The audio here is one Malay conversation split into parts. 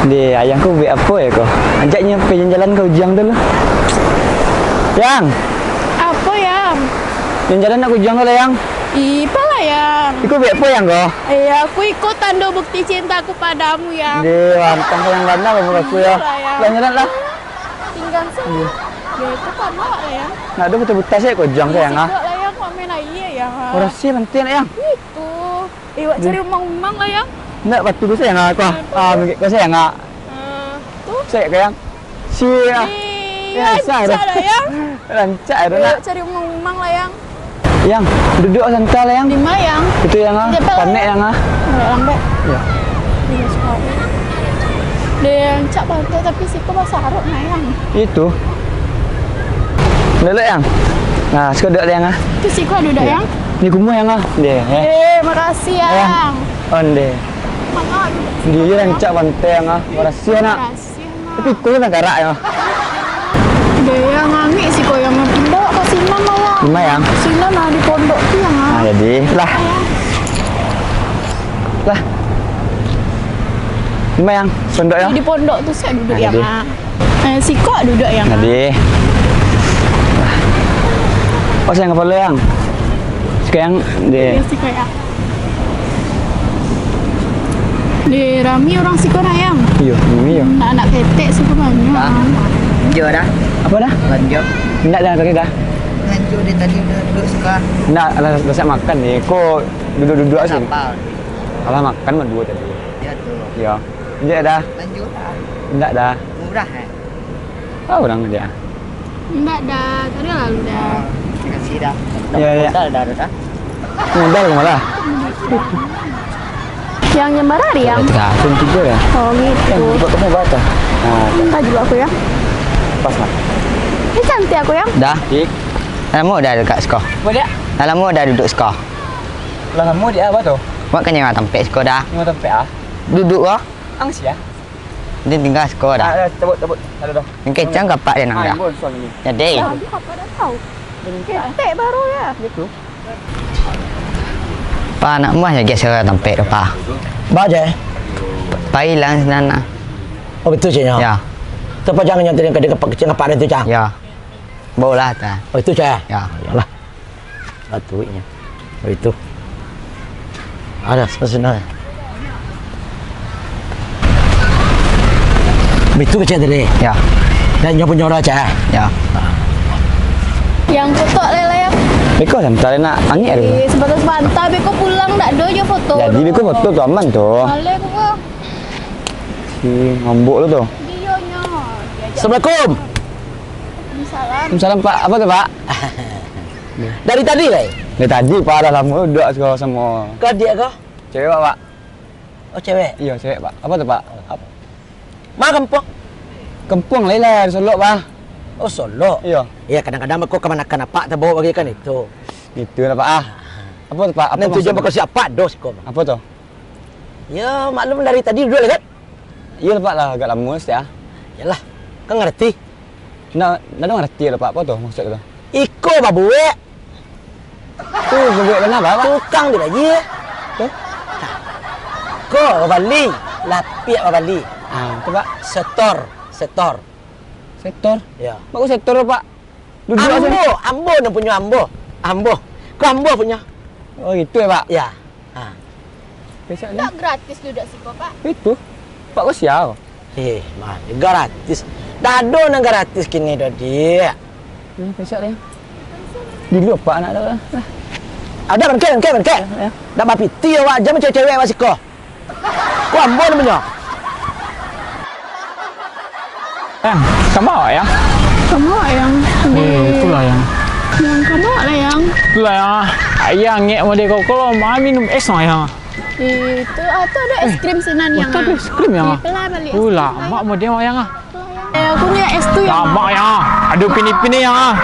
Di ayangku buat apa ya kau? Ajaknya pergi jalan kau Ujang dulu. Yang. Apa yang? Jalan aku Ujang dulu yang. Ipa lah yang. Ikut buat apa yang kau? Aku ikut tanda bukti cintaku padamu yang. Di wantang yang mana kamu aku ya? Jalan lah. Tinggal sih. Ya itu kan lah yang. Nah, ada betul-betul saya kau Ujang sayang ah. Lah yang kok main aja yang. Orang sih penting yang. Itu. Iwak cari umang-umang lah yang. Nggak batu tu sayang aku. Mikir kau sayang ah. Tuh. Saya kau yang. Sia. Lancar lah yang. Lancar dah nak. Iwak cari umang-umang lah yang. Yang duduk santai lah yang. Di mana yang? Itu yang ah. Panik yang ah. Nggak lambat. Ya. Dia suka. Dia yang cak bantai tapi si kau bahasa Arab nah yang. Itu. Lelak yang. Nah, sekarang duduk yang ah. Itu si kau duduk yang. Ni kumur yang ah. Dia. Makasih yang. Onde. Mana? Dia rancak bantai yang ah. Makasih nak. Makasih nak. Tapi kau nak garak ya. Dia yang ngambil si kau yang bawa ke Sinan lah yang. Lima yang. Sinan lah di pondok tu yang ah. Nah, jadi lah. Lah. Lima yang. Pondok ya. Di pondok tu saya duduk Nah, yang jadi. ah. Si kau duduk yang. Jadi. Oh, sayang kepala yang. Sekarang dia. Si kau yang. Di Rami orang si kau nak yang. Iyo, ini yo. Anak ketek si kau banyak. Lanjut dah. Apa dah? Lanjut. Enggak dah tadi dah. Lanjut dia tadi udah duduk suka. Enggak, dah saya makan ni. Kau duduk-duduk aja. Sampal. Alah makan mah dua tadi. Ya tu. Ya. Enggak dah. Lanjut dah. Enggak dah. Murah Tahu orang dia. Enggak dah, tadi lalu dah. Terima kasih dah. Ya, ya. Dah. Modal malah. Yang nyembarari yang. Tergantung juga ya. Oh gitu. Buat kamu baca. Nah, Minta juga aku ya. pas lah. Ini cantik aku yang. Dah. Dik. Lama dah dekat sekolah. Apa dia? Lama dah duduk sekolah. Lah kamu dia apa tu? Mak kan jangan tampil sekolah dah. Mau tempe ah? Duduk lah. Angsi ya? Dia tinggal sekolah dah. Tebut. Ada dah. Yang kecang kapak dia nang dah. Bon soal ini. Jadi. Tadi apa dah tahu? Ketek baru ya. Gitu. Pa nak mah ya geser tampil tu pa. Baca. Pa hilang senana. Oh betul caknya. Ya. Siapa jangan yang tadi ke kecil apa itu cang? Ya. Bola ta. Oh itu cah. Ya. Yalah. Batunya. Oh itu. Ada sebenarnya. Betul kecil tadi. Ya. Dan nyoba nyora cah. Ya. Yang foto lele yang. Beko santai nak angin ada. Sebatas bantai beko pulang tak ada je foto. Jadi beko foto tu aman tu. Male aku kok. Si ngambuk tu tu. Dia nya. Assalamualaikum. Salam. Salam Pak. Apa tu Pak? Dari tadi lah. Dari tadi Pak dah lama duduk sekolah sama Kau dia kau? cewek Pak. Oh cewek. Iya cewek Pak. Apa tu Pak? Mak kampung. Kempung lain lah di Solo Pak. Oh Solo. Iya. Ya kadang-kadang aku kemana-mana apa tak bawa bagi kan itu. Itu lah Pak ah. Apa tu Pak? Apa Nanti maksud jumpa kau siapa dos kau. Apa tu? Ya maklum dari tadi duduk kan? Iya lah Pak lah agak lama sih ah. Yalah. Kau ngerti? Nak ngerti lah Pak. Apa tu maksud tu? Iko babuwe. Tu buat mana Pak? Tukang dia lagi. Tu? Ko Bali. Lapiak Bali. Ah, tu Pak. Setor. Sektor. Ya. Bagus sektor Pak. Duduk aja. Ambo nak punya Ambo. Kau Ambo punya. Oh itu ya Pak. Ya. Ha. Besok ni. Tak gratis duduk si kau Pak. Itu. Pak kau sial. Man, gratis. Dado nang gratis kini dah dia. Besok ni. Dulu Pak anak tu. Ada bangkel. Ya. Dah bapi tio awak jam cewek masih kau. Kau Ambo nak punya. Kamu ya? Kamu yang. Itulah yang. Yang kamu lah yang. Itulah ya. Ayah ngek mau dia kalau mau minum es no ya. Itu atau ada es krim Sinan yang. Ada es krim ya. Pelan balik. Ulah, mak mau dia mau yang ah. Aku ni es tu yang. Lama ya. Ada pini-pini yang ah.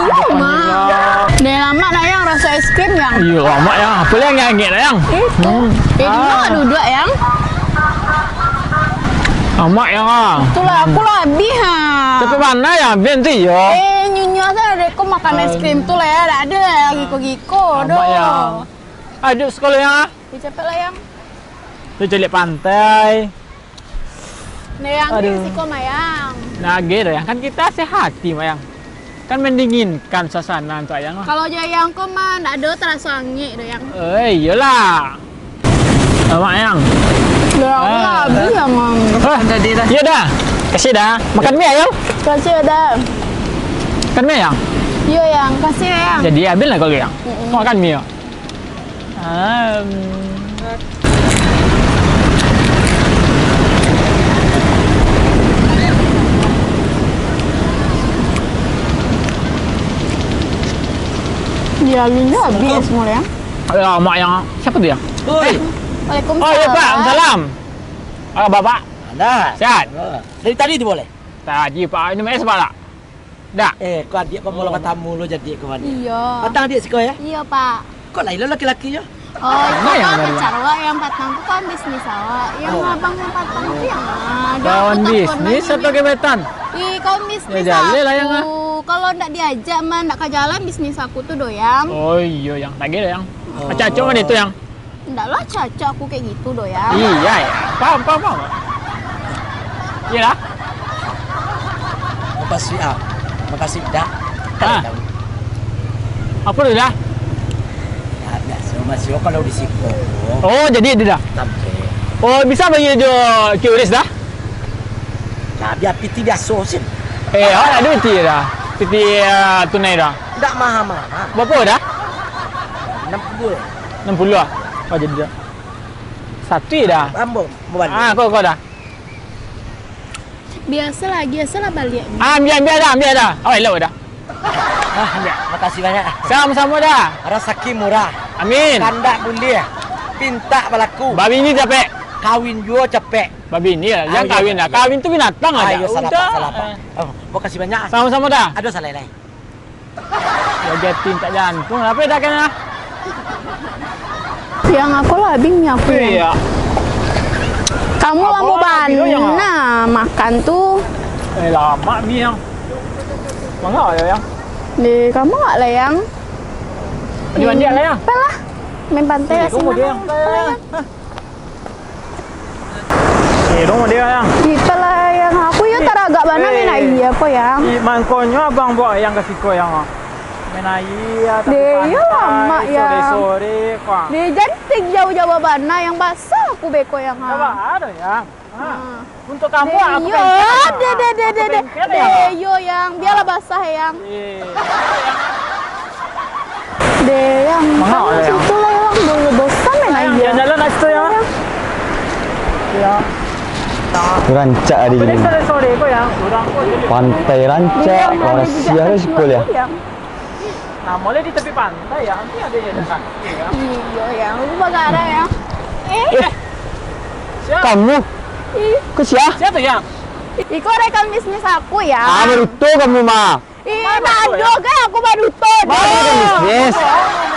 Iya mak. Dah lama lah yang rasa es krim yang. Iya lama ya. Apa yang ngek lah yang? Itu. Di mana duduk yang? Lama yang ah. Itulah aku lah habis ha. Tapi mana ya? Binti yo. Nyonya saya ada kau makan es krim tu lah ya. Tak ada lagi giko Lama ya. Aduh sekolah yang ah. Cepet lah yang. Tu celik pantai. Nih yang Aduh. risiko mayang. Nah gitu ya, kan kita sehati mayang. Kan mendinginkan suasana untuk ayang lah. Kalau jayang ko mah ndak ada terasa angin deh yang. Iyalah. Mayang. Lah Ah. habis yang mang. Iya dah. Kasih dah. Makan mie ayang. Kasih ada. Makan mie ayang. Iya yang kasih yang. Jadi ambil lah kalau yang. Makan mie. Dia ini habis semua yang. Ya, mak yang siapa tu yang? Oi, Waalaikumsalam. Oh ya Pak, salam. Bapak, dah. sehat? Dari tadi tu boleh? Tadi Pak, minum es Pak tak? Dah. Kau adik kau mau tamu lo jadi kau ni. Iya. Patang adik sekolah ya? Iya Pak. Kau lain lo laki-laki ya? Oh, itu yang kan dari- carwa yang patang itu kan bisnis awak. Yang abang yang patang itu yang ada. Kawan aku bisnis teleponan atau gebetan? Ih, kau bisnis Ya, jalan lah yang, aku. Kalau ndak diajak mah ndak ke jalan bisnis aku tuh doyang. Oh iya yang tak gitu yang. Oh. Acak kan itu yang. Ndak lah cocok aku kayak gitu doyang. Iya ya. Paham. Iya lah. Makasih ah. Makasih dah. Ah. Apa tu dah? Ya, biasa masih kalau di situ. Oh jadi dia dah. Sampai. Oh bisa bagi jo QRIS dah? Nah, biar piti biasa sih. Ada duit dia dah. Piti tunai dah. Tak mahal-mahal. Berapa dah? 60. 60 ah. Oh jadi dah. Satu dah. Ambo, balik. Kau dah. Biasalah balik. Ambil dah. Oh elok dah. Ambil. Makasih banyak. Sama-sama dah. Rezeki murah. Amin. Kandak boleh. Pinta balaku. Babi ini capek. Kawin juga cepek. Babi ini lah. Jangan Ayo, kawin dah. iya. Kawin tu binatang aja. Ayo salah pak. Oh, makasih banyak. Sama-sama dah. Ada salah lain. Jogetin tak jantung. Apa dah kan? Yang aku lah bingnya aku. Iya. Kamu Apa lampu lagi tu yang bana makan tuh. Lama ni yang. Mangga ya yang. Di kamu nggak lah yang? Di mandi lah yang. Apa lah? Main pantai lah Tunggu dia yang. Tunggu dia yang. Kita lah yang aku ya teragak mana main iya kok yang. Mangkonyo abang bawa yang kasih ko yang. Main air tapi Dia lama ya. Sore-sore kok. Di jantik jauh-jauh bana yang basah aku beko yang. Apa ada yang? Untuk kamu aku Yo, yo yang biarlah basah yang. Yang Mahal kamu lah, yang. situ lah yang dulu bosan main aja. Jalan kat situ ya. Ya. Rancak di Boleh sini. sore-sore ko yang. Orang ko jadi. Pantai rancak, orang siar sekolah. Nah, mulai di tepi pantai ya. Nanti ada ya dekat. Iya. Iya yang lu bagara yang. Siapa? Kamu? Ke siapa? Siapa yang? Iko rekan bisnis aku ya. Baru tu kamu mah. Nado kan aku baru tuh. Bisnis.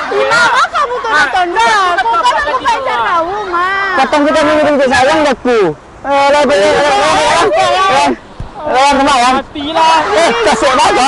Kenapa kamu tuh tondo? Aku kan aku pacar kamu mah. Katong kita minum ke sayang daku. Lah beli. Lah kemana? Matilah. Kasih apa?